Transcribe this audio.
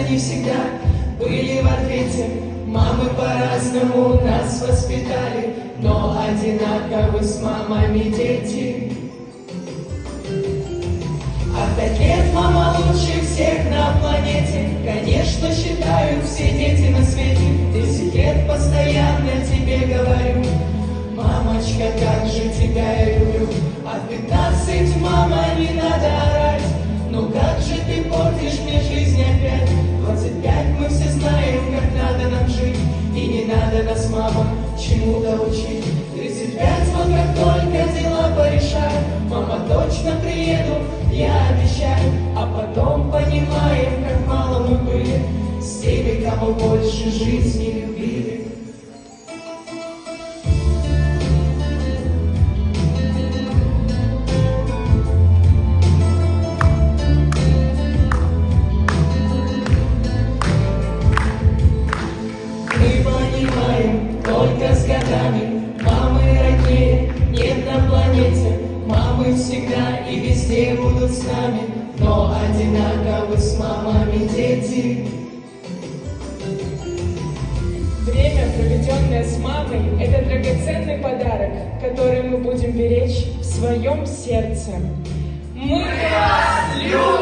не всегда были в ответе. Мамы по-разному нас воспитали, но одинаковы с мамами дети. А 5 лет мама лучше всех на планете. Конечно, считают все дети на свете. 10 лет постоянно тебе говорю: мамочка, как же тебя я люблю. А 15, мама, не надо орать. Ну как же ты портишь мне жизнь опять. 25 мы все знаем, как надо нам жить. И не надо нас, мама, чему-то учить. 35, вот как только дела порешаю, мама, точно приеду, я обещаю. А потом понимаем, как мало мы были с теми, кого больше жизни любили. Только с годами мамы роднее нет на планете. Мамы всегда и везде будут с нами, но одинаковы с мамами дети. Время, проведенное с мамой, это драгоценный подарок, который мы будем беречь в своем сердце. Мы вас любим!